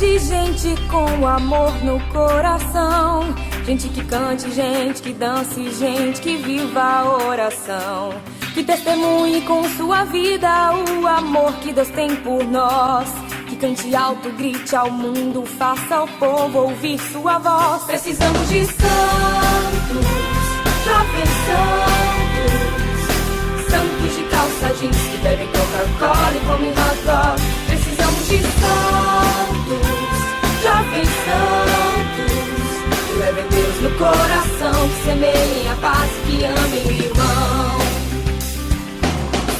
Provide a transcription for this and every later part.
de gente com amor no coração. Gente que cante, gente que dance, gente que viva a oração. Que testemunhe com sua vida o amor que Deus tem por nós. Que cante alto, grite ao mundo, faça ao povo ouvir sua voz. Precisamos de santos, jovens santos, santos de calça jeans que bebem Coca-Cola e comem hot dog. Precisamos de santos, jovens santos, que levem Deus no coração, que semeiem a paz e que amem o irmão.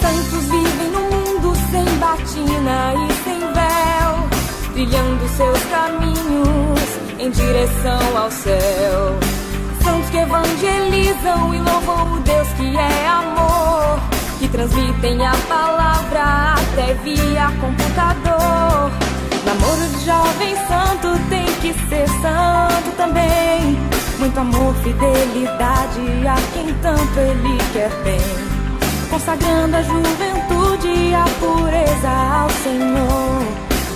Santos vivem no mundo sem batina e sem véu, trilhando seus caminhos em direção ao céu. Santos que evangelizam e louvam o Deus que é amor, que transmitem a palavra até via computador. Namoro de jovem santo tem que ser santo também. Muito amor, fidelidade a quem tanto ele quer bem. Consagrando a juventude e a pureza ao Senhor,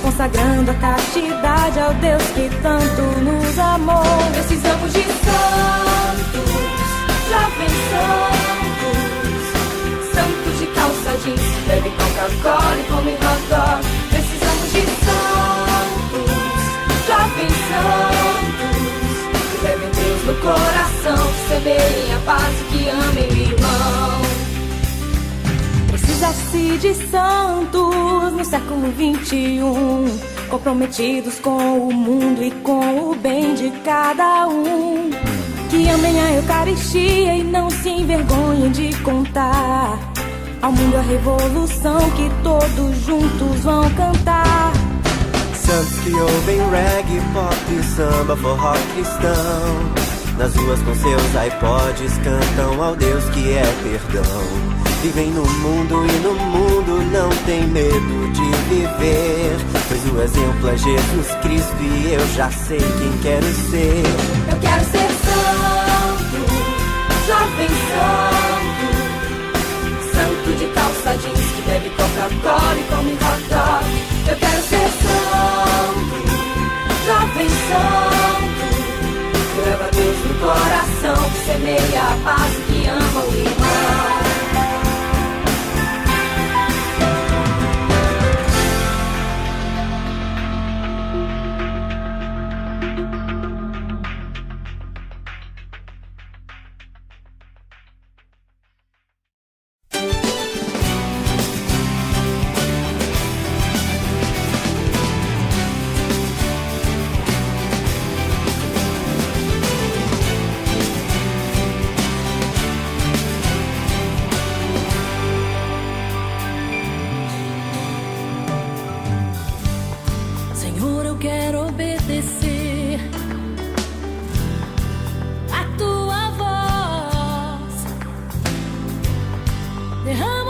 consagrando a castidade ao Deus que tanto nos amou. Precisamos de santos, jovens santos, santos de calça jeans que bebem Coca-Cola e comem hot dog. Precisamos de santos, jovens santos, que levem Deus no coração, que semeiem a paz e que amem o irmão. Precisa-se de santos no século 21, comprometidos com o mundo e com o bem de cada um, que amem a Eucaristia e não se envergonhem de contar ao mundo a revolução que todos juntos vão cantar. Santos que ouvem reggae, pop, samba, forró cristão, nas ruas com seus iPods cantam ao Deus que é perdão. Vivem no mundo e no mundo não tem medo de viver, pois o exemplo é Jesus Cristo e eu já sei quem quero ser. Eu quero ser santo, jovem santo, santo de calça jeans que bebe Coca-Cola e come hot dog. Eu quero ser santo, jovem santo, que leva Deus no coração, que semeia a paz e que ama o irmão. Senhor, eu quero obedecer a tua voz. Derrama